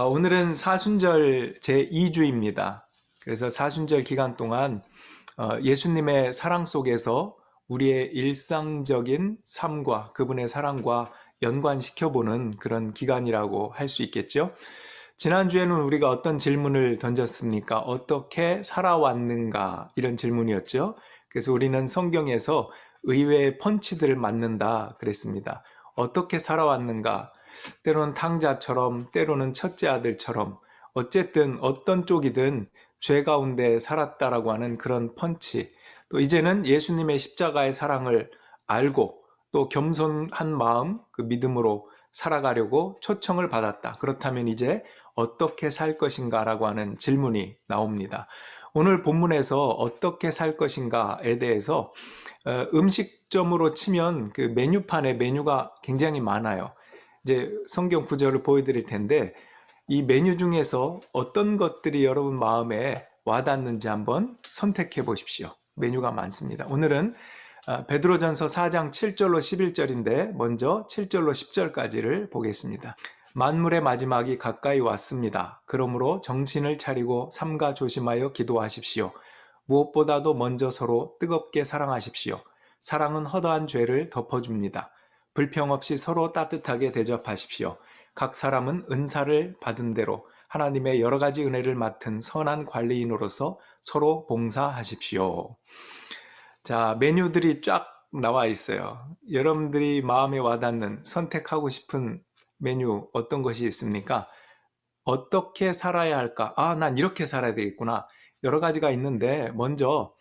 오늘은 사순절 제2주입니다. 그래서 사순절 기간 동안 예수님의 사랑 속에서 우리의 일상적인 삶과 그분의 사랑과 연관시켜보는 그런 기간이라고 할 수 있겠죠. 지난주에는 우리가 어떤 질문을 던졌습니까? 어떻게 살아왔는가? 이런 질문이었죠. 그래서 우리는 성경에서 의외의 펀치들을 맞는다 그랬습니다. 어떻게 살아왔는가? 때로는 탕자처럼, 때로는 첫째 아들처럼, 어쨌든 어떤 쪽이든 죄 가운데 살았다라고 하는 그런 펀치. 또 이제는 예수님의 십자가의 사랑을 알고 또 겸손한 마음, 그 믿음으로 살아가려고 초청을 받았다. 그렇다면 이제 어떻게 살 것인가라고 하는 질문이 나옵니다. 오늘 본문에서 어떻게 살 것인가에 대해서 음식점으로 치면 그 메뉴판에 메뉴가 굉장히 많아요. 이제 성경 구절을 보여드릴 텐데 이 메뉴 중에서 어떤 것들이 여러분 마음에 와닿는지 한번 선택해 보십시오. 메뉴가 많습니다. 오늘은 베드로전서 4장 7절로 11절인데 먼저 7절로 10절까지를 보겠습니다. 만물의 마지막이 가까이 왔습니다. 그러므로 정신을 차리고 삼가 조심하여 기도하십시오. 무엇보다도 먼저 서로 뜨겁게 사랑하십시오. 사랑은 허다한 죄를 덮어줍니다. 불평 없이 서로 따뜻하게 대접하십시오. 각 사람은 은사를 받은 대로 하나님의 여러 가지 은혜를 맡은 선한 관리인으로서 서로 봉사하십시오. 자, 메뉴들이 쫙 나와 있어요. 여러분들이 마음에 와닿는 선택하고 싶은 메뉴 어떤 것이 있습니까? 어떻게 살아야 할까? 난 이렇게 살아야 되겠구나. 여러 가지가 있는데 먼저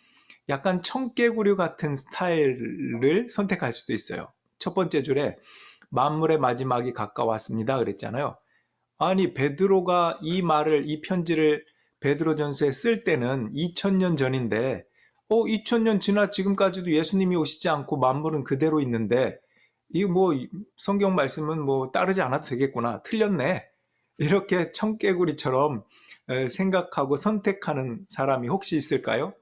약간 청개구리 같은 스타일을 선택할 수도 있어요. 첫 번째 줄에 만물의 마지막이 가까웠습니다 그랬잖아요. 아니 베드로가 이 편지를 베드로전서에 쓸 때는 2000년 전인데 2000년 지나 지금까지도 예수님이 오시지 않고 만물은 그대로 있는데 이 뭐 성경 말씀은 뭐 따르지 않아도 되겠구나. 틀렸네. 이렇게 청개구리처럼 생각하고 선택하는 사람이 혹시 있을까요?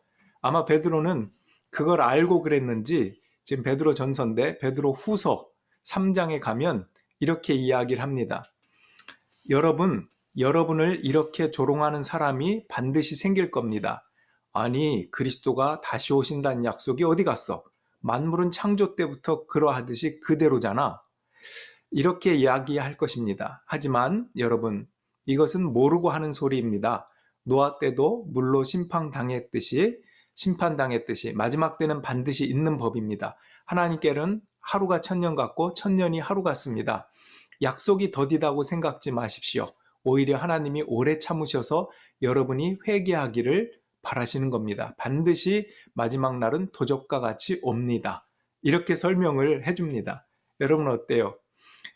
아마 베드로는 그걸 알고 그랬는지 지금 베드로 전서인데 베드로 후서 3장에 가면 이렇게 이야기를 합니다. 여러분을 이렇게 조롱하는 사람이 반드시 생길 겁니다. 아니, 그리스도가 다시 오신다는 약속이 어디 갔어? 만물은 창조 때부터 그러하듯이 그대로잖아. 이렇게 이야기할 것입니다. 하지만 여러분, 이것은 모르고 하는 소리입니다. 노아 때도 물로 심판당했듯이 마지막 때는 반드시 있는 법입니다. 하나님께는 하루가 천년 같고 천년이 하루 같습니다. 약속이 더디다고 생각지 마십시오. 오히려 하나님이 오래 참으셔서 여러분이 회개하기를 바라시는 겁니다. 반드시 마지막 날은 도적과 같이 옵니다. 이렇게 설명을 해줍니다. 여러분 어때요?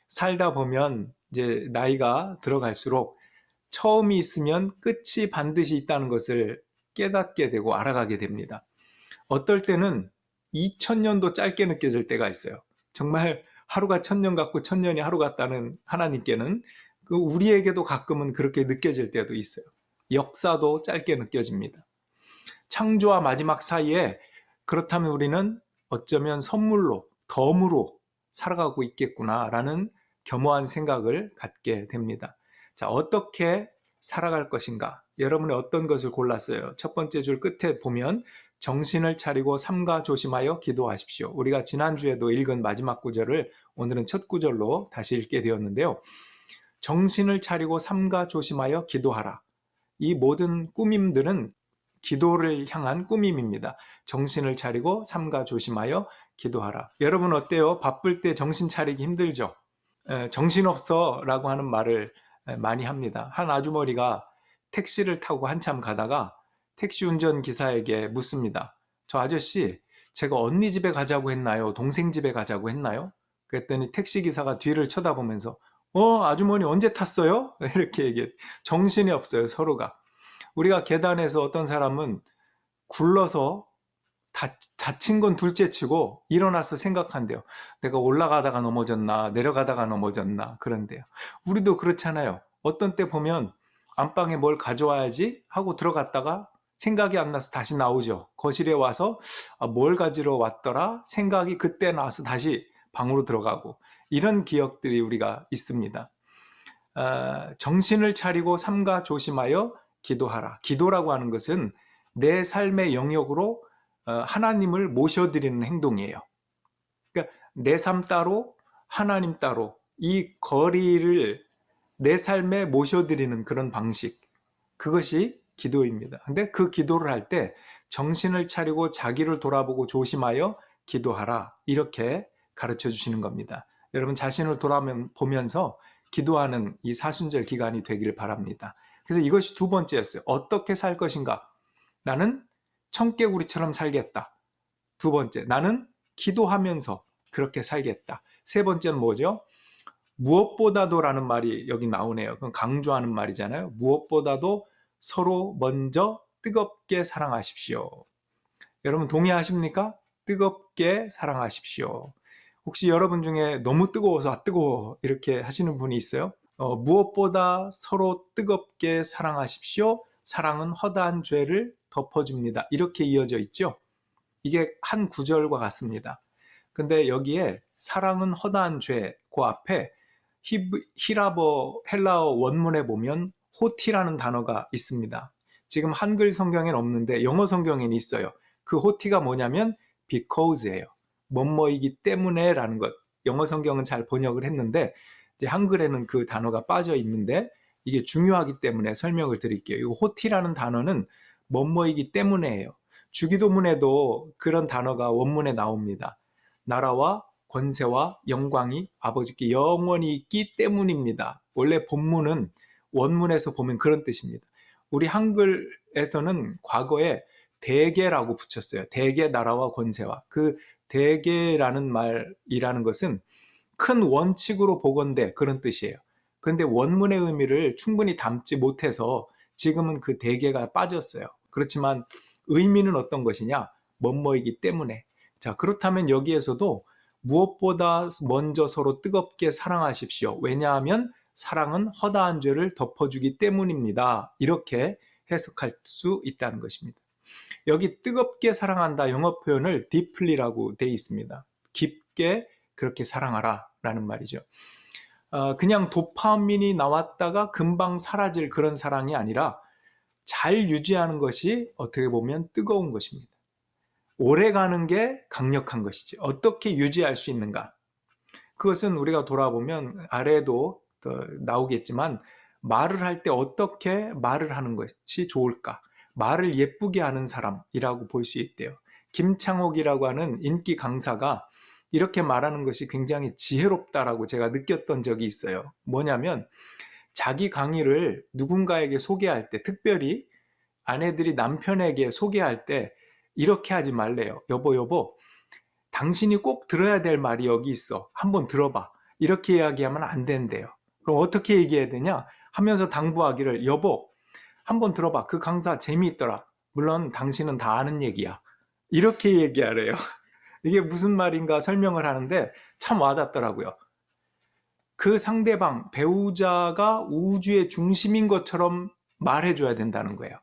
살다 보면 이제 나이가 들어갈수록 처음이 있으면 끝이 반드시 있다는 것을 깨닫게 되고 알아가게 됩니다. 어떨 때는 2000년도 짧게 느껴질 때가 있어요. 정말 하루가 천년 같고 천년이 하루 같다는 하나님께는 우리에게도 가끔은 그렇게 느껴질 때도 있어요. 역사도 짧게 느껴집니다. 창조와 마지막 사이에 그렇다면 우리는 어쩌면 선물로, 덤으로 살아가고 있겠구나라는 겸허한 생각을 갖게 됩니다. 자, 어떻게 살아갈 것인가? 여러분이 어떤 것을 골랐어요? 첫 번째 줄 끝에 보면 정신을 차리고 삼가 조심하여 기도하십시오. 우리가 지난주에도 읽은 마지막 구절을 오늘은 첫 구절로 다시 읽게 되었는데요. 정신을 차리고 삼가 조심하여 기도하라. 이 모든 꾸밈들은 기도를 향한 꾸밈입니다. 정신을 차리고 삼가 조심하여 기도하라. 여러분 어때요? 바쁠 때 정신 차리기 힘들죠? 정신없어 라고 하는 말을 많이 합니다. 한 아주머니가 택시를 타고 한참 가다가 택시 운전기사에게 묻습니다. 저 아저씨, 제가 언니 집에 가자고 했나요? 동생 집에 가자고 했나요? 그랬더니 택시기사가 뒤를 쳐다보면서 아주머니 언제 탔어요? 이렇게 얘기해. 정신이 없어요, 서로가. 우리가 계단에서 어떤 사람은 굴러서 다친 건 둘째치고 일어나서 생각한대요. 내가 올라가다가 넘어졌나 내려가다가 넘어졌나 그런데요. 우리도 그렇잖아요. 어떤 때 보면 안방에 뭘 가져와야지 하고 들어갔다가 생각이 안 나서 다시 나오죠. 거실에 와서 뭘 가지러 왔더라 생각이 그때 나서 다시 방으로 들어가고 이런 기억들이 우리가 있습니다. 정신을 차리고 삼가 조심하여 기도하라. 기도라고 하는 것은 내 삶의 영역으로 하나님을 모셔드리는 행동이에요. 그러니까 내 삶 따로 하나님 따로 이 거리를 내 삶에 모셔드리는 그런 방식, 그것이 기도입니다. 근데 그 기도를 할 때 정신을 차리고 자기를 돌아보고 조심하여 기도하라, 이렇게 가르쳐 주시는 겁니다. 여러분 자신을 돌아보면서 기도하는 이 사순절 기간이 되길 바랍니다. 그래서 이것이 두 번째였어요. 어떻게 살 것인가? 나는 청개구리처럼 살겠다. 두 번째, 나는 기도하면서 그렇게 살겠다. 세 번째는 뭐죠? 무엇보다도라는 말이 여기 나오네요. 그건 강조하는 말이잖아요. 무엇보다도 서로 먼저 뜨겁게 사랑하십시오. 여러분 동의하십니까? 뜨겁게 사랑하십시오. 혹시 여러분 중에 너무 뜨거워서 뜨거워 이렇게 하시는 분이 있어요? 무엇보다 서로 뜨겁게 사랑하십시오. 사랑은 허다한 죄를 덮어줍니다. 이렇게 이어져 있죠. 이게 한 구절과 같습니다. 근데 여기에 사랑은 허다한 죄, 그 앞에 헬라어 원문에 보면 호티라는 단어가 있습니다. 지금 한글 성경에는 없는데 영어 성경에는 있어요. 그 호티가 뭐냐면 because예요. 뭐뭐이기 때문에 라는 것. 영어 성경은 잘 번역을 했는데 이제 한글에는 그 단어가 빠져 있는데 이게 중요하기 때문에 설명을 드릴게요. 이 호티라는 단어는 뭐뭐이기 때문에예요. 주기도문에도 그런 단어가 원문에 나옵니다. 나라와 권세와 영광이 아버지께 영원히 있기 때문입니다. 원래 본문은 원문에서 보면 그런 뜻입니다. 우리 한글에서는 과거에 대계라고 붙였어요. 대계 나라와 권세와. 그 대계라는 말이라는 것은 큰 원칙으로 보건대 그런 뜻이에요. 그런데 원문의 의미를 충분히 담지 못해서 지금은 그 대계가 빠졌어요. 그렇지만 의미는 어떤 것이냐? 뭐뭐이기 때문에. 자, 그렇다면 여기에서도 무엇보다 먼저 서로 뜨겁게 사랑하십시오. 왜냐하면 사랑은 허다한 죄를 덮어주기 때문입니다. 이렇게 해석할 수 있다는 것입니다. 여기 뜨겁게 사랑한다 영어 표현을 deeply라고 되어 있습니다. 깊게 그렇게 사랑하라 라는 말이죠. 그냥 도파민이 나왔다가 금방 사라질 그런 사랑이 아니라 잘 유지하는 것이 어떻게 보면 뜨거운 것입니다. 오래가는 게 강력한 것이지. 어떻게 유지할 수 있는가? 그것은 우리가 돌아보면 아래에도 나오겠지만 말을 할 때 어떻게 말을 하는 것이 좋을까? 말을 예쁘게 하는 사람이라고 볼 수 있대요. 김창옥이라고 하는 인기 강사가 이렇게 말하는 것이 굉장히 지혜롭다라고 제가 느꼈던 적이 있어요. 뭐냐면 자기 강의를 누군가에게 소개할 때, 특별히 아내들이 남편에게 소개할 때 이렇게 하지 말래요. 여보, 당신이 꼭 들어야 될 말이 여기 있어. 한번 들어봐. 이렇게 이야기하면 안 된대요. 그럼 어떻게 얘기해야 되냐? 하면서 당부하기를, 여보, 한번 들어봐. 그 강사 재미있더라. 물론 당신은 다 아는 얘기야. 이렇게 얘기하래요. 이게 무슨 말인가 설명을 하는데 참 와닿더라고요. 그 상대방, 배우자가 우주의 중심인 것처럼 말해줘야 된다는 거예요.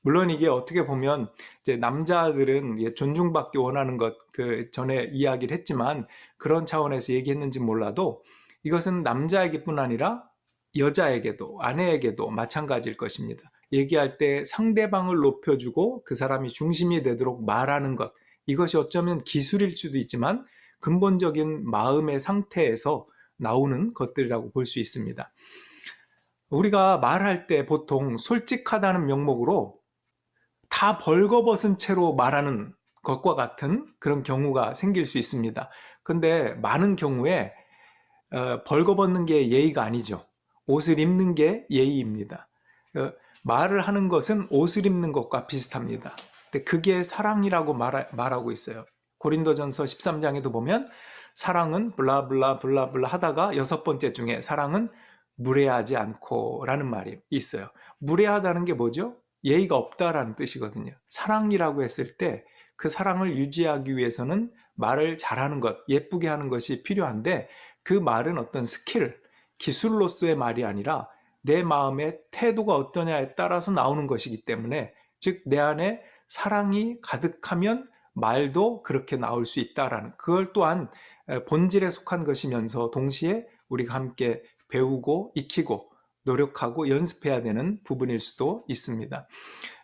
물론 이게 어떻게 보면 이제 남자들은 존중받기 원하는 것, 그 전에 이야기를 했지만 그런 차원에서 얘기했는지 몰라도 이것은 남자에게뿐 아니라 여자에게도 아내에게도 마찬가지일 것입니다. 얘기할 때 상대방을 높여주고 그 사람이 중심이 되도록 말하는 것, 이것이 어쩌면 기술일 수도 있지만 근본적인 마음의 상태에서 나오는 것들이라고 볼 수 있습니다. 우리가 말할 때 보통 솔직하다는 명목으로 다 벌거벗은 채로 말하는 것과 같은 그런 경우가 생길 수 있습니다. 근데 많은 경우에 벌거벗는 게 예의가 아니죠. 옷을 입는 게 예의입니다. 말을 하는 것은 옷을 입는 것과 비슷합니다. 근데 그게 사랑이라고 말하고 있어요. 고린도전서 13장에도 보면 사랑은 블라블라 블라블라 하다가 6번째 중에 사랑은 무례하지 않고 라는 말이 있어요. 무례하다는 게 뭐죠? 예의가 없다라는 뜻이거든요. 사랑이라고 했을 때 그 사랑을 유지하기 위해서는 말을 잘하는 것, 예쁘게 하는 것이 필요한데 그 말은 어떤 스킬, 기술로서의 말이 아니라 내 마음의 태도가 어떠냐에 따라서 나오는 것이기 때문에, 즉 내 안에 사랑이 가득하면 말도 그렇게 나올 수 있다라는, 그걸 또한 본질에 속한 것이면서 동시에 우리가 함께 배우고 익히고 노력하고 연습해야 되는 부분일 수도 있습니다.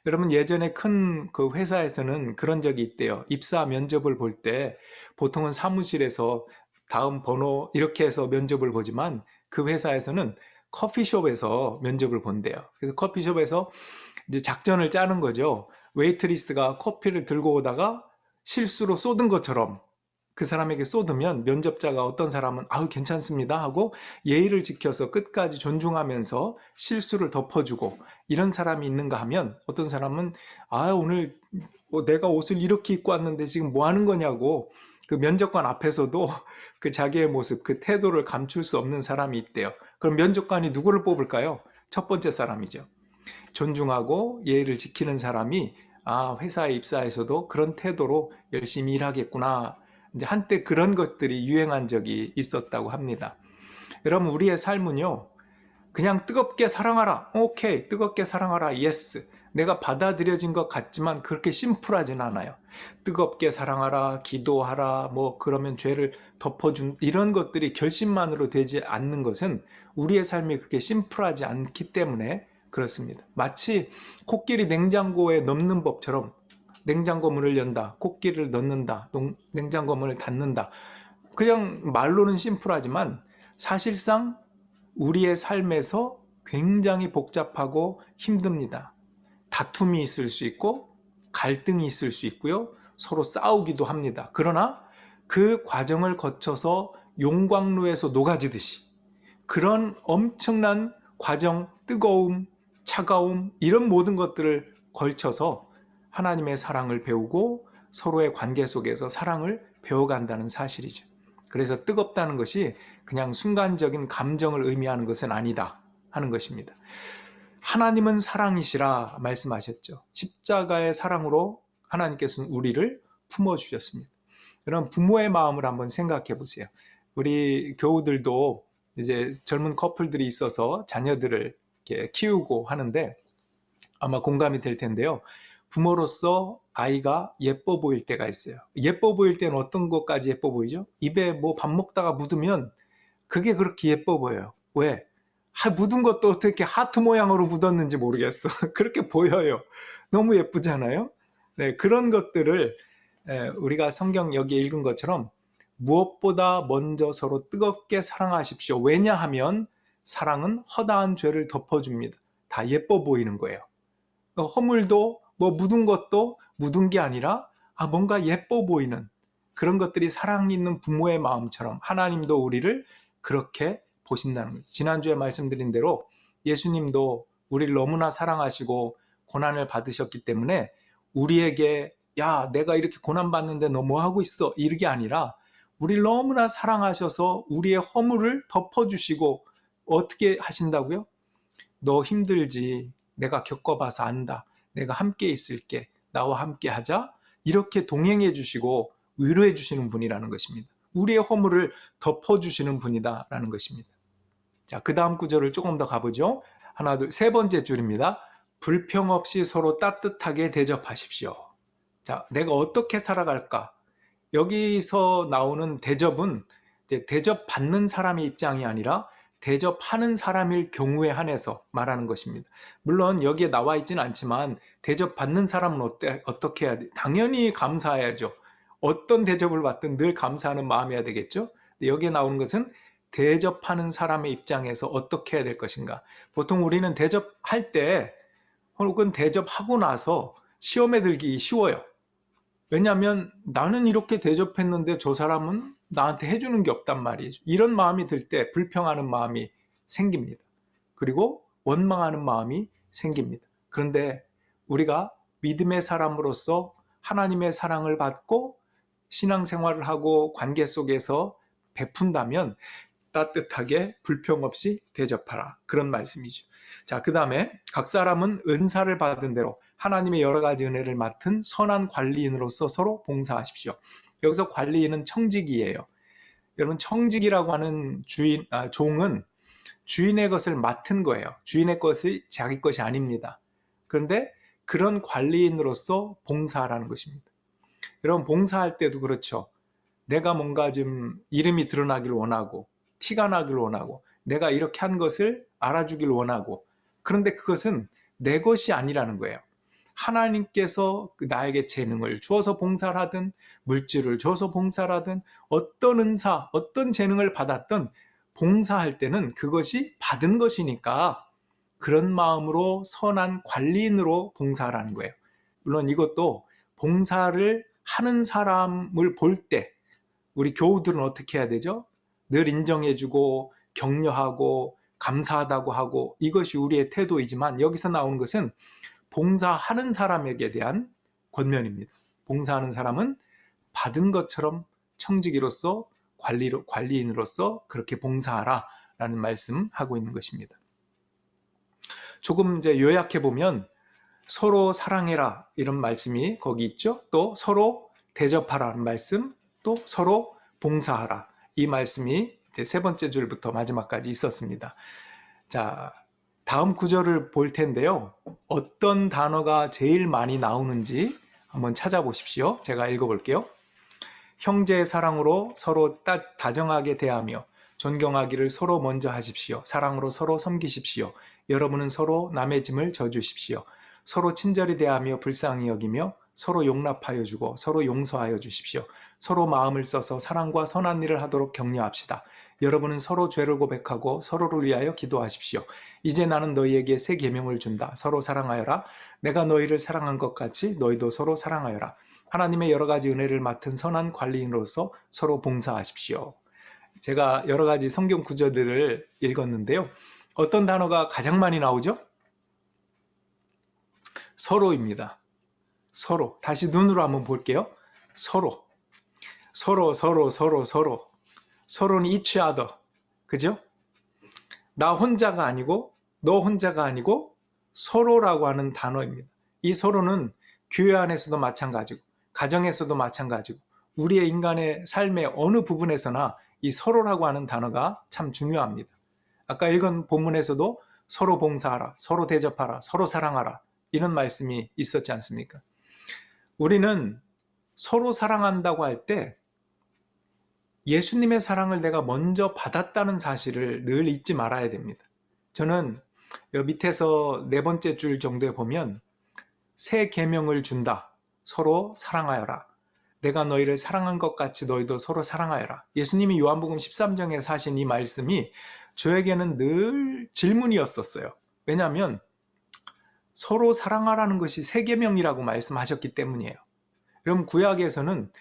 여러분, 예전에 큰 그 회사에서는 그런 적이 있대요. 입사 면접을 볼 때 보통은 사무실에서 다음 번호 이렇게 해서 면접을 보지만 그 회사에서는 커피숍에서 면접을 본대요. 그래서 커피숍에서 이제 작전을 짜는 거죠. 웨이트리스가 커피를 들고 오다가 실수로 쏟은 것처럼 그 사람에게 쏟으면 면접자가 어떤 사람은 아우 괜찮습니다 하고 예의를 지켜서 끝까지 존중하면서 실수를 덮어주고 이런 사람이 있는가 하면 어떤 사람은 아 오늘 내가 옷을 이렇게 입고 왔는데 지금 뭐 하는 거냐고 그 면접관 앞에서도 그 자기의 모습 그 태도를 감출 수 없는 사람이 있대요. 그럼 면접관이 누구를 뽑을까요? 첫 번째 사람이죠. 존중하고 예의를 지키는 사람이 아 회사에 입사해서도 그런 태도로 열심히 일하겠구나. 이제 한때 그런 것들이 유행한 적이 있었다고 합니다. 여러분, 우리의 삶은요 그냥 뜨겁게 사랑하라, 오케이, 뜨겁게 사랑하라, 예스, 내가 받아들여진 것 같지만 그렇게 심플하진 않아요. 뜨겁게 사랑하라, 기도하라, 뭐 그러면 죄를 덮어준 이런 것들이 결심만으로 되지 않는 것은 우리의 삶이 그렇게 심플하지 않기 때문에 그렇습니다. 마치 코끼리 냉장고에 넣는 법처럼 냉장고 문을 연다, 코끼리를 넣는다, 냉장고 문을 닫는다. 그냥 말로는 심플하지만 사실상 우리의 삶에서 굉장히 복잡하고 힘듭니다. 다툼이 있을 수 있고 갈등이 있을 수 있고요. 서로 싸우기도 합니다. 그러나 그 과정을 거쳐서 용광로에서 녹아지듯이 그런 엄청난 과정, 뜨거움, 차가움 이런 모든 것들을 걸쳐서 하나님의 사랑을 배우고 서로의 관계 속에서 사랑을 배워간다는 사실이죠. 그래서 뜨겁다는 것이 그냥 순간적인 감정을 의미하는 것은 아니다 하는 것입니다. 하나님은 사랑이시라 말씀하셨죠. 십자가의 사랑으로 하나님께서는 우리를 품어주셨습니다. 그럼 부모의 마음을 한번 생각해 보세요. 우리 교우들도 이제 젊은 커플들이 있어서 자녀들을 이렇게 키우고 하는데 아마 공감이 될 텐데요. 부모로서 아이가 예뻐 보일 때가 있어요. 예뻐 보일 때는 어떤 것까지 예뻐 보이죠? 입에 뭐 밥 먹다가 묻으면 그게 그렇게 예뻐 보여요. 왜? 묻은 것도 어떻게 하트 모양으로 묻었는지 모르겠어. 그렇게 보여요. 너무 예쁘잖아요. 네, 그런 것들을 우리가 성경 여기 읽은 것처럼 무엇보다 먼저 서로 뜨겁게 사랑하십시오. 왜냐하면 사랑은 허다한 죄를 덮어줍니다. 다 예뻐 보이는 거예요. 허물도 뭐 묻은 것도 묻은 게 아니라 뭔가 예뻐 보이는 그런 것들이 사랑 있는 부모의 마음처럼 하나님도 우리를 그렇게 보신다는 거예요. 지난주에 말씀드린 대로 예수님도 우리를 너무나 사랑하시고 고난을 받으셨기 때문에 우리에게 야 내가 이렇게 고난받는데 너 뭐 하고 있어 이게 아니라 우리를 너무나 사랑하셔서 우리의 허물을 덮어주시고 어떻게 하신다고요? 너 힘들지 내가 겪어봐서 안다. 내가 함께 있을게. 나와 함께 하자. 이렇게 동행해 주시고 위로해 주시는 분이라는 것입니다. 우리의 허물을 덮어주시는 분이다라는 것입니다. 자, 그 다음 구절을 조금 더 가보죠. 하나, 둘, 세 번째 줄입니다. 불평 없이 서로 따뜻하게 대접하십시오. 자, 내가 어떻게 살아갈까? 여기서 나오는 대접은 이제 대접받는 사람의 입장이 아니라 대접하는 사람일 경우에 한해서 말하는 것입니다. 물론 여기에 나와 있지는 않지만 대접받는 사람은 어떻게 해야 돼? 당연히 감사해야죠. 어떤 대접을 받든 늘 감사하는 마음이어야 되겠죠. 여기에 나오는 것은 대접하는 사람의 입장에서 어떻게 해야 될 것인가. 보통 우리는 대접할 때 혹은 대접하고 나서 시험에 들기 쉬워요. 왜냐하면 나는 이렇게 대접했는데 저 사람은 나한테 해주는 게 없단 말이죠. 이런 마음이 들 때 불평하는 마음이 생깁니다. 그리고 원망하는 마음이 생깁니다. 그런데 우리가 믿음의 사람으로서 하나님의 사랑을 받고 신앙생활을 하고 관계 속에서 베푼다면 따뜻하게 불평 없이 대접하라. 그런 말씀이죠. 자, 그 다음에 각 사람은 은사를 받은 대로 하나님의 여러 가지 은혜를 맡은 선한 관리인으로서 서로 봉사하십시오. 여기서 관리인은 청직이에요. 여러분, 청직이라고 하는 종은 주인의 것을 맡은 거예요. 주인의 것이 자기 것이 아닙니다. 그런데 그런 관리인으로서 봉사하라는 것입니다. 여러분, 봉사할 때도 그렇죠. 내가 뭔가 좀 이름이 드러나기를 원하고 티가 나기를 원하고 내가 이렇게 한 것을 알아주길 원하고, 그런데 그것은 내 것이 아니라는 거예요. 하나님께서 나에게 재능을 주어서 봉사를 하든, 물질을 줘서 봉사를 하든, 어떤 은사, 어떤 재능을 받았든 봉사할 때는 그것이 받은 것이니까 그런 마음으로 선한 관리인으로 봉사하라는 거예요. 물론 이것도 봉사를 하는 사람을 볼 때 우리 교우들은 어떻게 해야 되죠? 늘 인정해주고 격려하고 감사하다고 하고, 이것이 우리의 태도이지만 여기서 나오는 것은 봉사하는 사람에게 대한 권면입니다. 봉사하는 사람은 받은 것처럼 청지기로서 관리인으로서 그렇게 봉사하라 라는 말씀하고 있는 것입니다. 조금 이제 요약해 보면 서로 사랑해라 이런 말씀이 거기 있죠. 또 서로 대접하라는 말씀, 또 서로 봉사하라 이 말씀이 이제 세 번째 줄부터 마지막까지 있었습니다. 자, 다음 구절을 볼 텐데요. 어떤 단어가 제일 많이 나오는지 한번 찾아보십시오. 제가 읽어볼게요. 형제의 사랑으로 서로 다정하게 대하며 존경하기를 서로 먼저 하십시오. 사랑으로 서로 섬기십시오. 여러분은 서로 남의 짐을 져주십시오. 서로 친절히 대하며 불쌍히 여기며 서로 용납하여 주고 서로 용서하여 주십시오. 서로 마음을 써서 사랑과 선한 일을 하도록 격려합시다. 여러분은 서로 죄를 고백하고 서로를 위하여 기도하십시오. 이제 나는 너희에게 새 계명을 준다. 서로 사랑하여라. 내가 너희를 사랑한 것 같이 너희도 서로 사랑하여라. 하나님의 여러 가지 은혜를 맡은 선한 관리인으로서 서로 봉사하십시오. 제가 여러 가지 성경 구절들을 읽었는데요. 어떤 단어가 가장 많이 나오죠? 서로입니다. 서로. 다시 눈으로 한번 볼게요. 서로. 서로. 서로는 each other. 그죠? 나 혼자가 아니고 너 혼자가 아니고 서로라고 하는 단어입니다. 이 서로는 교회 안에서도 마찬가지고 가정에서도 마찬가지고 우리의 인간의 삶의 어느 부분에서나 이 서로라고 하는 단어가 참 중요합니다. 아까 읽은 본문에서도 서로 봉사하라, 서로 대접하라, 서로 사랑하라 이런 말씀이 있었지 않습니까? 우리는 서로 사랑한다고 할 때 예수님의 사랑을 내가 먼저 받았다는 사실을 늘 잊지 말아야 됩니다. 저는 밑에서 네 번째 줄 정도에 보면 새 계명을 준다. 서로 사랑하여라. 내가 너희를 사랑한 것 같이 너희도 서로 사랑하여라. 예수님이 요한복음 13장에서 하신 이 말씀이 저에게는 늘 질문이었었어요. 왜냐하면 서로 사랑하라는 것이 새 계명이라고 말씀하셨기 때문이에요. 그럼 구약에서는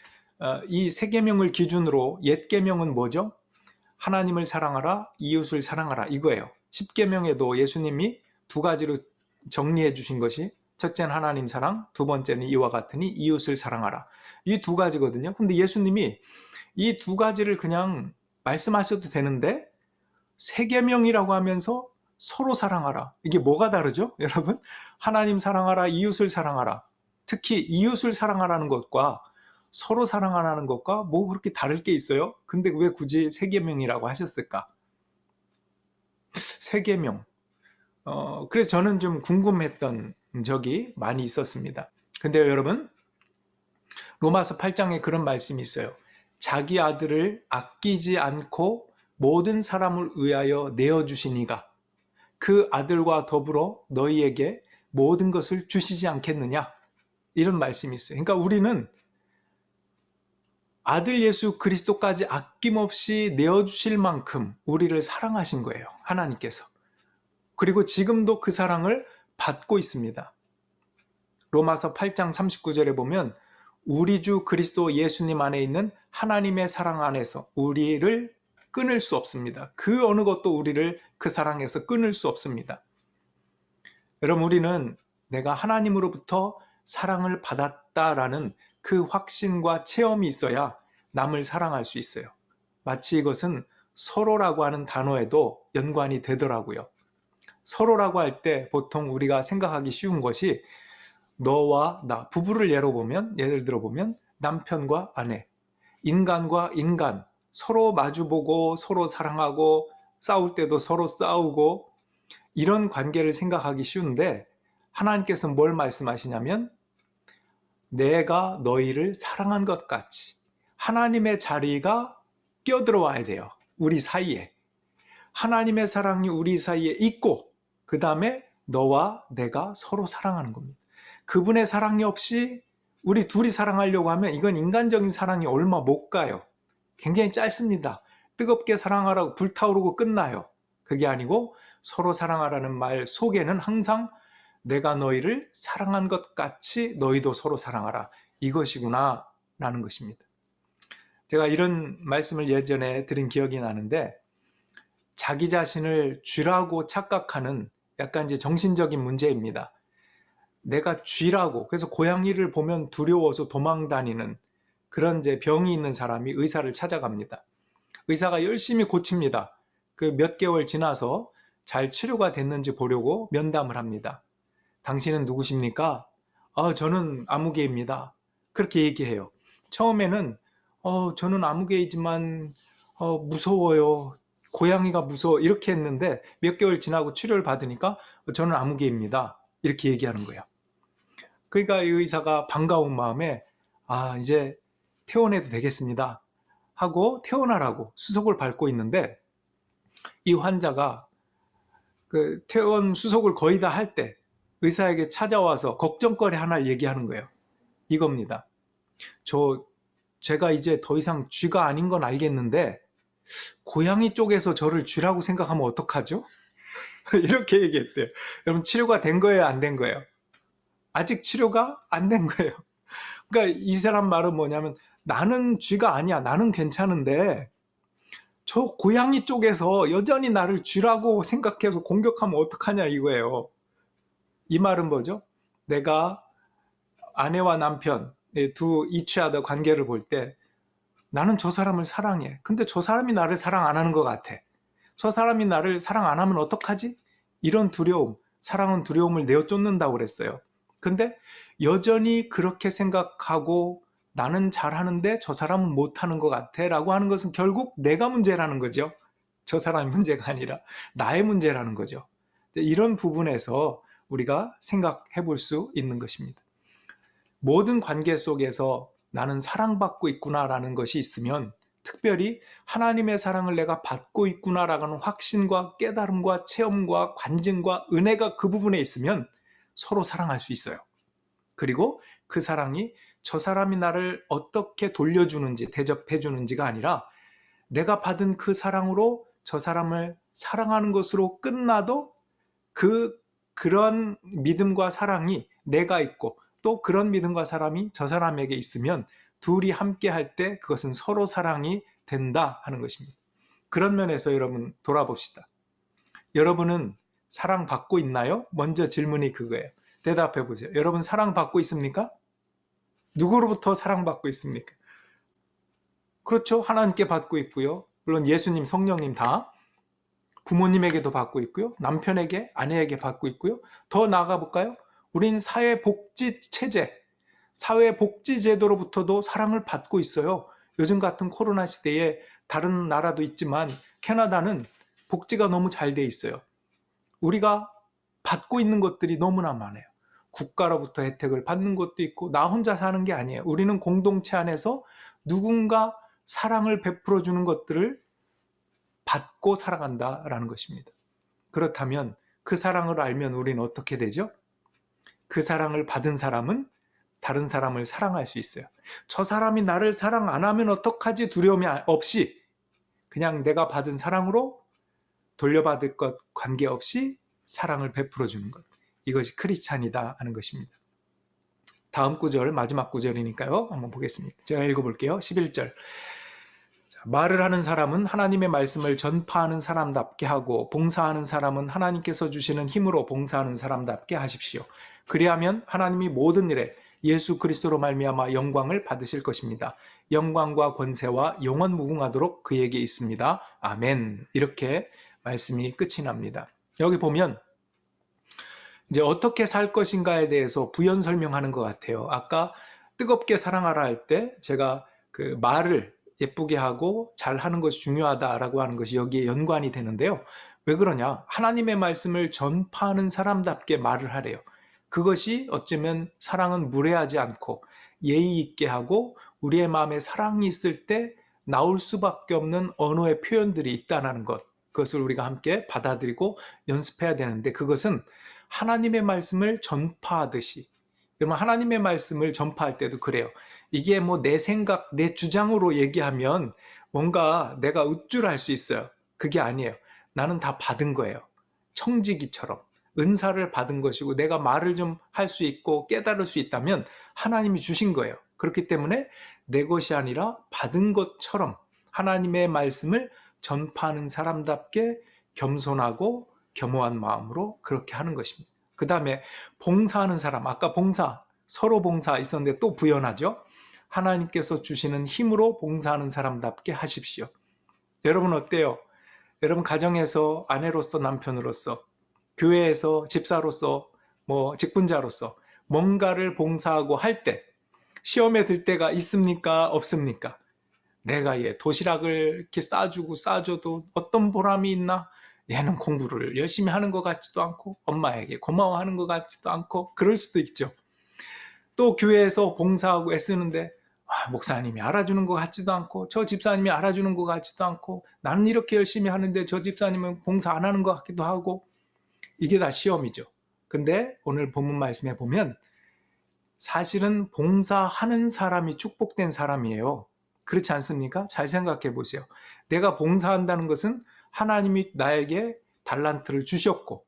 이 새 계명을 기준으로 옛 계명은 뭐죠? 하나님을 사랑하라, 이웃을 사랑하라 이거예요. 10계명에도 예수님이 두 가지로 정리해 주신 것이 첫째는 하나님 사랑, 두 번째는 이와 같으니 이웃을 사랑하라. 이 두 가지거든요. 근데 예수님이 이 두 가지를 그냥 말씀하셔도 되는데 새 계명이라고 하면서 서로 사랑하라. 이게 뭐가 다르죠? 여러분, 하나님 사랑하라, 이웃을 사랑하라. 특히 이웃을 사랑하라는 것과 서로 사랑하라는 것과 뭐 그렇게 다를 게 있어요? 근데 왜 굳이 새 계명이라고 하셨을까? 새 계명. 그래서 저는 좀 궁금했던 적이 많이 있었습니다. 근데 여러분, 로마서 8장에 그런 말씀이 있어요. 자기 아들을 아끼지 않고 모든 사람을 위하여 내어주시니가 그 아들과 더불어 너희에게 모든 것을 주시지 않겠느냐? 이런 말씀이 있어요. 그러니까 우리는 아들 예수 그리스도까지 아낌없이 내어주실 만큼 우리를 사랑하신 거예요. 하나님께서. 그리고 지금도 그 사랑을 받고 있습니다. 로마서 8장 39절에 보면 우리 주 그리스도 예수님 안에 있는 하나님의 사랑 안에서 우리를 끊을 수 없습니다. 그 어느 것도 우리를 그 사랑에서 끊을 수 없습니다. 여러분, 우리는 내가 하나님으로부터 사랑을 받았다라는 그 확신과 체험이 있어야 남을 사랑할 수 있어요. 마치 이것은 서로라고 하는 단어에도 연관이 되더라고요. 서로라고 할 때 보통 우리가 생각하기 쉬운 것이 너와 나, 부부를 예를 들어 보면 남편과 아내, 인간과 인간, 서로 마주보고 서로 사랑하고 싸울 때도 서로 싸우고 이런 관계를 생각하기 쉬운데 하나님께서는 뭘 말씀하시냐면 내가 너희를 사랑한 것 같이 하나님의 자리가 껴들어와야 돼요. 우리 사이에. 하나님의 사랑이 우리 사이에 있고 그 다음에 너와 내가 서로 사랑하는 겁니다. 그분의 사랑이 없이 우리 둘이 사랑하려고 하면 이건 인간적인 사랑이 얼마 못 가요. 굉장히 짧습니다. 뜨겁게 사랑하라고 불타오르고 끝나요. 그게 아니고 서로 사랑하라는 말 속에는 항상 내가 너희를 사랑한 것 같이 너희도 서로 사랑하라. 이것이구나 라는 것입니다. 제가 이런 말씀을 예전에 드린 기억이 나는데 자기 자신을 쥐라고 착각하는 약간 이제 정신적인 문제입니다. 내가 쥐라고, 그래서 고양이를 보면 두려워서 도망 다니는 그런 이제 병이 있는 사람이 의사를 찾아갑니다. 의사가 열심히 고칩니다. 그 몇 개월 지나서 잘 치료가 됐는지 보려고 면담을 합니다. 당신은 누구십니까? 저는 아무개입니다. 그렇게 얘기해요. 처음에는 저는 아무개이지만 무서워요. 고양이가 무서워. 이렇게 했는데 몇 개월 지나고 치료를 받으니까 저는 아무개입니다. 이렇게 얘기하는 거예요. 그러니까 이 의사가 반가운 마음에 이제 퇴원해도 되겠습니다 하고 퇴원하라고 수속을 밟고 있는데 이 환자가 그 퇴원 수속을 거의 다 할 때 의사에게 찾아와서 걱정거리 하나를 얘기하는 거예요. 이겁니다. 제가 이제 더 이상 쥐가 아닌 건 알겠는데 고양이 쪽에서 저를 쥐라고 생각하면 어떡하죠? 이렇게 얘기했대요. 여러분 치료가 된 거예요? 안 된 거예요? 아직 치료가 안 된 거예요. 그러니까 이 사람 말은 뭐냐면 나는 쥐가 아니야. 나는 괜찮은데 저 고양이 쪽에서 여전히 나를 쥐라고 생각해서 공격하면 어떡하냐 이거예요. 이 말은 뭐죠? 내가 아내와 남편 두 이치하다 관계를 볼 때 나는 저 사람을 사랑해. 근데 저 사람이 나를 사랑 안 하는 것 같아. 저 사람이 나를 사랑 안 하면 어떡하지? 이런 두려움, 사랑은 두려움을 내어쫓는다고 그랬어요. 근데 여전히 그렇게 생각하고 나는 잘하는데 저 사람은 못하는 것 같아 라고 하는 것은 결국 내가 문제라는 거죠. 저 사람이 문제가 아니라 나의 문제라는 거죠. 이런 부분에서 우리가 생각해 볼 수 있는 것입니다. 모든 관계 속에서 나는 사랑받고 있구나라는 것이 있으면 특별히 하나님의 사랑을 내가 받고 있구나라는 확신과 깨달음과 체험과 관증과 은혜가 그 부분에 있으면 서로 사랑할 수 있어요. 그리고 그 사랑이 저 사람이 나를 어떻게 돌려주는지 대접해 주는지가 아니라 내가 받은 그 사랑으로 저 사람을 사랑하는 것으로 끝나도 그런 믿음과 사랑이 내가 있고 또 그런 믿음과 사랑이 저 사람에게 있으면 둘이 함께 할 때 그것은 서로 사랑이 된다 하는 것입니다. 그런 면에서 여러분 돌아봅시다. 여러분은 사랑받고 있나요? 먼저 질문이 그거예요. 대답해 보세요. 여러분 사랑받고 있습니까? 누구로부터 사랑받고 있습니까? 그렇죠. 하나님께 받고 있고요. 물론 예수님, 성령님 다 부모님에게도 받고 있고요. 남편에게, 아내에게 받고 있고요. 더 나아가 볼까요? 우린 사회복지체제, 사회복지제도로부터도 사랑을 받고 있어요. 요즘 같은 코로나 시대에 다른 나라도 있지만 캐나다는 복지가 너무 잘 돼 있어요. 우리가 받고 있는 것들이 너무나 많아요. 국가로부터 혜택을 받는 것도 있고 나 혼자 사는 게 아니에요. 우리는 공동체 안에서 누군가 사랑을 베풀어 주는 것들을 받고 살아간다라는 것입니다. 그렇다면 그 사랑을 알면 우리는 어떻게 되죠? 그 사랑을 받은 사람은 다른 사람을 사랑할 수 있어요. 저 사람이 나를 사랑 안 하면 어떡하지 두려움이 없이 그냥 내가 받은 사랑으로 돌려받을 것 관계없이 사랑을 베풀어 주는 것. 이것이 크리스찬이다 하는 것입니다. 다음 구절, 마지막 구절이니까요. 한번 보겠습니다. 제가 읽어볼게요. 11절. 말을 하는 사람은 하나님의 말씀을 전파하는 사람답게 하고 봉사하는 사람은 하나님께서 주시는 힘으로 봉사하는 사람답게 하십시오. 그리하면 하나님이 모든 일에 예수 그리스도로 말미암아 영광을 받으실 것입니다. 영광과 권세와 영원 무궁하도록 그에게 있습니다. 아멘. 이렇게 말씀이 끝이 납니다. 여기 보면 이제 어떻게 살 것인가에 대해서 부연 설명하는 것 같아요. 아까 뜨겁게 사랑하라 할 때 제가 그 말을 예쁘게 하고 잘하는 것이 중요하다라고 하는 것이 여기에 연관이 되는데요. 왜 그러냐? 하나님의 말씀을 전파하는 사람답게 말을 하래요. 그것이 어쩌면 사랑은 무례하지 않고 예의 있게 하고 우리의 마음에 사랑이 있을 때 나올 수밖에 없는 언어의 표현들이 있다는 것. 그것을 우리가 함께 받아들이고 연습해야 되는데, 그것은 하나님의 말씀을 전파하듯이, 여러분 하나님의 말씀을 전파할 때도 그래요. 이게 뭐 내 생각, 내 주장으로 얘기하면 뭔가 내가 우쭐할 수 있어요. 그게 아니에요. 나는 다 받은 거예요. 청지기처럼 은사를 받은 것이고, 내가 말을 좀 할 수 있고 깨달을 수 있다면 하나님이 주신 거예요. 그렇기 때문에 내 것이 아니라 받은 것처럼 하나님의 말씀을 전파하는 사람답게 겸손하고 겸허한 마음으로 그렇게 하는 것입니다. 그 다음에 봉사하는 사람, 아까 봉사, 서로 봉사 있었는데 또 부연하죠. 하나님께서 주시는 힘으로 봉사하는 사람답게 하십시오. 여러분 어때요? 여러분 가정에서 아내로서, 남편으로서, 교회에서 집사로서, 직분자로서 뭔가를 봉사하고 할 때 시험에 들 때가 있습니까? 없습니까? 내가 얘 도시락을 이렇게 싸줘도 어떤 보람이 있나? 얘는 공부를 열심히 하는 것 같지도 않고 엄마에게 고마워하는 것 같지도 않고 그럴 수도 있죠. 또 교회에서 봉사하고 애쓰는데 목사님이 알아주는 것 같지도 않고 저 집사님이 알아주는 것 같지도 않고 나는 이렇게 열심히 하는데 저 집사님은 봉사 안 하는 것 같기도 하고, 이게 다 시험이죠. 근데 오늘 본문 말씀에 보면 사실은 봉사하는 사람이 축복된 사람이에요. 그렇지 않습니까? 잘 생각해 보세요. 내가 봉사한다는 것은 하나님이 나에게 달란트를 주셨고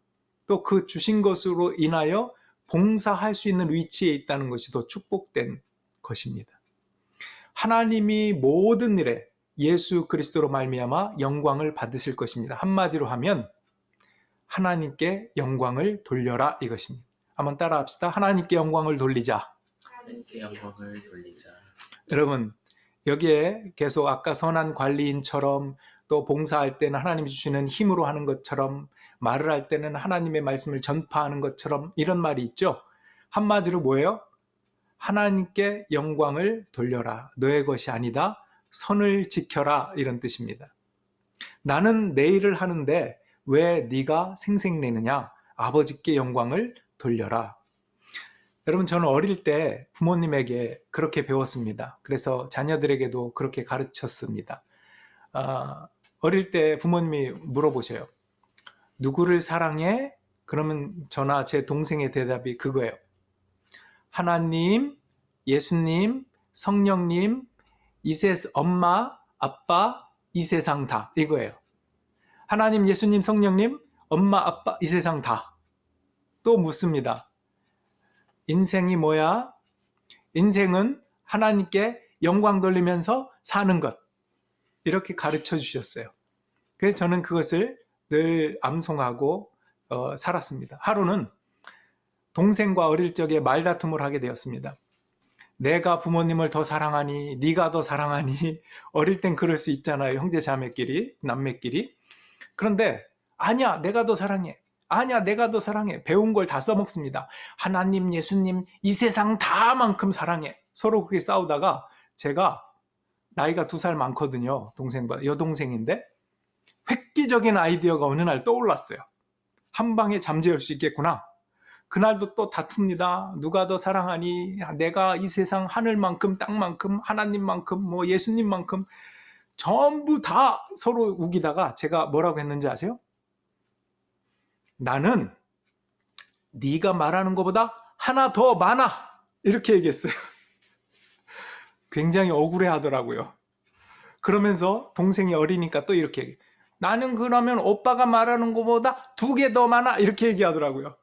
또 그 주신 것으로 인하여 봉사할 수 있는 위치에 있다는 것이 더 축복된 것입니다. 하나님이 모든 일에 예수 그리스도로 말미암아 영광을 받으실 것입니다. 한마디로 하면 하나님께 영광을 돌려라 이것입니다. 한번 따라 합시다. 하나님께 영광을 돌리자. 하나님께 영광을 돌리자. 여러분 여기에 계속 아까 선한 관리인처럼, 또 봉사할 때는 하나님이 주시는 힘으로 하는 것처럼, 말을 할 때는 하나님의 말씀을 전파하는 것처럼, 이런 말이 있죠. 한마디로 뭐예요? 하나님께 영광을 돌려라. 너의 것이 아니다. 선을 지켜라. 이런 뜻입니다. 나는 내 일을 하는데 왜 네가 생색내느냐? 아버지께 영광을 돌려라. 여러분 저는 어릴 때 부모님에게 그렇게 배웠습니다. 그래서 자녀들에게도 그렇게 가르쳤습니다. 어릴 때 부모님이 물어보셔요. 누구를 사랑해? 그러면 저나 제 동생의 대답이 그거예요. 하나님, 예수님, 성령님, 엄마, 아빠, 이 세상 다, 이거예요. 하나님, 예수님, 성령님, 엄마, 아빠, 이 세상 다. 또 묻습니다. 인생이 뭐야? 인생은 하나님께 영광 돌리면서 사는 것. 이렇게 가르쳐 주셨어요. 그래서 저는 그것을 늘 암송하고 살았습니다. 하루는 동생과 어릴 적에 말다툼을 하게 되었습니다. 내가 부모님을 더 사랑하니 네가 더 사랑하니, 어릴 땐 그럴 수 있잖아요. 형제 자매끼리, 남매끼리. 그런데 아니야 내가 더 사랑해, 아니야 내가 더 사랑해. 배운 걸 다 써먹습니다. 하나님, 예수님, 이 세상 다만큼 사랑해. 서로 그렇게 싸우다가 제가 나이가 2살 많거든요. 동생보다. 여동생인데 획기적인 아이디어가 어느 날 떠올랐어요. 한 방에 잠재울 수 있겠구나. 그날도 또 다툽니다. 누가 더 사랑하니? 내가 이 세상 하늘만큼, 땅만큼, 하나님만큼, 예수님만큼, 전부 다 서로 우기다가 제가 뭐라고 했는지 아세요? 나는 네가 말하는 것보다 하나 더 많아. 이렇게 얘기했어요. 굉장히 억울해 하더라고요. 그러면서 동생이 어리니까 또 이렇게 얘기해요. 나는 그러면 오빠가 말하는 것보다 2개 더 많아. 이렇게 얘기하더라고요.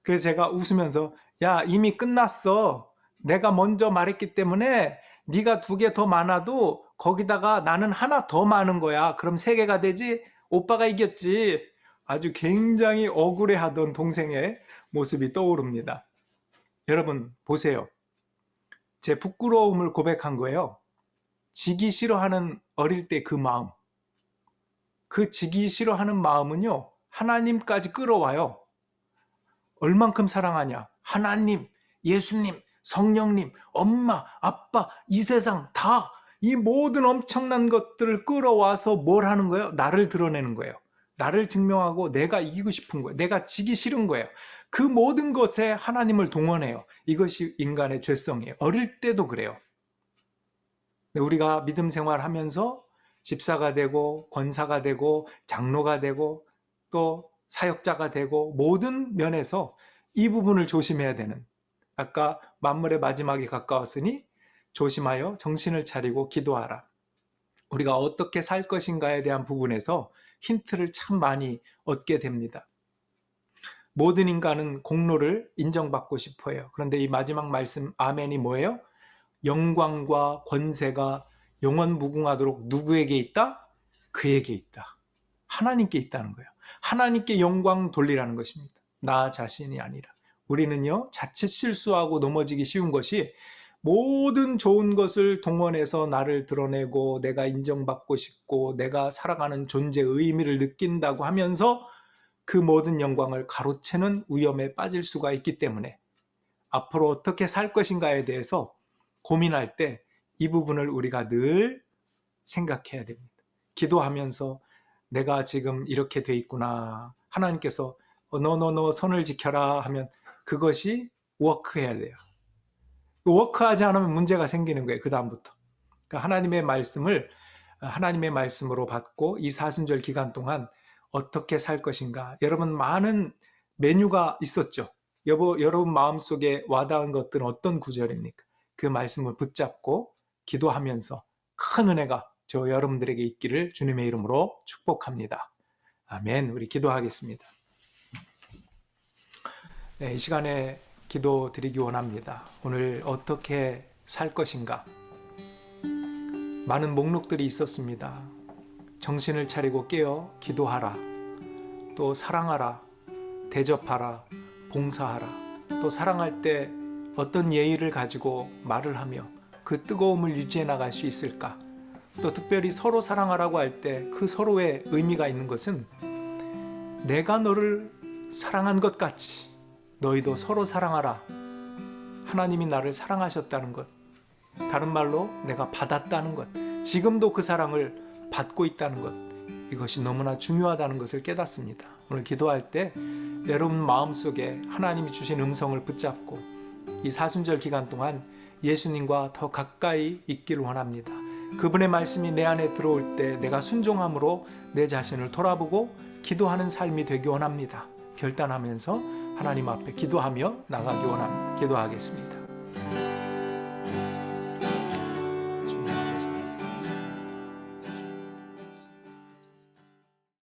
그래서 제가 웃으면서 야 이미 끝났어. 내가 먼저 말했기 때문에 네가 2개 더 많아도 거기다가 나는 하나 더 많은 거야. 그럼 3개가 되지? 오빠가 이겼지. 아주 굉장히 억울해하던 동생의 모습이 떠오릅니다. 여러분 보세요. 제 부끄러움을 고백한 거예요. 지기 싫어하는 어릴 때 그 마음. 그 지기 싫어하는 마음은요. 하나님까지 끌어와요. 얼만큼 사랑하냐? 하나님, 예수님, 성령님, 엄마, 아빠, 이 세상 다, 이 모든 엄청난 것들을 끌어와서 뭘 하는 거예요? 나를 드러내는 거예요. 나를 증명하고 내가 이기고 싶은 거예요. 내가 지기 싫은 거예요. 그 모든 것에 하나님을 동원해요. 이것이 인간의 죄성이에요. 어릴 때도 그래요. 우리가 믿음 생활하면서 집사가 되고 권사가 되고 장로가 되고 또 사역자가 되고 모든 면에서 이 부분을 조심해야 되는, 아까 만물의 마지막이 가까웠으니 조심하여 정신을 차리고 기도하라. 우리가 어떻게 살 것인가에 대한 부분에서 힌트를 참 많이 얻게 됩니다. 모든 인간은 공로를 인정받고 싶어 해요. 그런데 이 마지막 말씀 아멘이 뭐예요? 영광과 권세가 영원 무궁하도록 누구에게 있다? 그에게 있다. 하나님께 있다는 거예요. 하나님께 영광 돌리라는 것입니다. 나 자신이 아니라. 우리는요, 자칫 실수하고 넘어지기 쉬운 것이 모든 좋은 것을 동원해서 나를 드러내고 내가 인정받고 싶고 내가 살아가는 존재의 의미를 느낀다고 하면서 그 모든 영광을 가로채는 위험에 빠질 수가 있기 때문에 앞으로 어떻게 살 것인가에 대해서 고민할 때 이 부분을 우리가 늘 생각해야 됩니다. 기도하면서 내가 지금 이렇게 돼 있구나. 하나님께서 너 선을 지켜라 하면 그것이 워크해야 돼요. 워크하지 않으면 문제가 생기는 거예요. 그 다음부터. 그러니까 하나님의 말씀을 하나님의 말씀으로 받고 이 사순절 기간 동안 어떻게 살 것인가. 여러분 많은 메뉴가 있었죠. 여러분 마음속에 와닿은 것들은 어떤 구절입니까? 그 말씀을 붙잡고 기도하면서 큰 은혜가 저 여러분들에게 있기를 주님의 이름으로 축복합니다. 아멘. 우리 기도하겠습니다. 네, 이 시간에 기도 드리기 원합니다. 오늘 어떻게 살 것인가? 많은 목록들이 있었습니다. 정신을 차리고 깨어 기도하라. 또 사랑하라. 대접하라. 봉사하라. 또 사랑할 때 어떤 예의를 가지고 말을 하며 그 뜨거움을 유지해 나갈 수 있을까? 또 특별히 서로 사랑하라고 할 때 그 서로의 의미가 있는 것은 내가 너를 사랑한 것 같이 너희도 서로 사랑하라. 하나님이 나를 사랑하셨다는 것. 다른 말로 내가 받았다는 것. 지금도 그 사랑을 받고 있다는 것. 이것이 너무나 중요하다는 것을 깨닫습니다. 오늘 기도할 때 여러분 마음속에 하나님이 주신 음성을 붙잡고 이 사순절 기간 동안 예수님과 더 가까이 있기를 원합니다. 그분의 말씀이 내 안에 들어올 때 내가 순종함으로 내 자신을 돌아보고 기도하는 삶이 되기 원합니다. 결단하면서 하나님 앞에 기도하며 나가기 원합니다. 기도하겠습니다.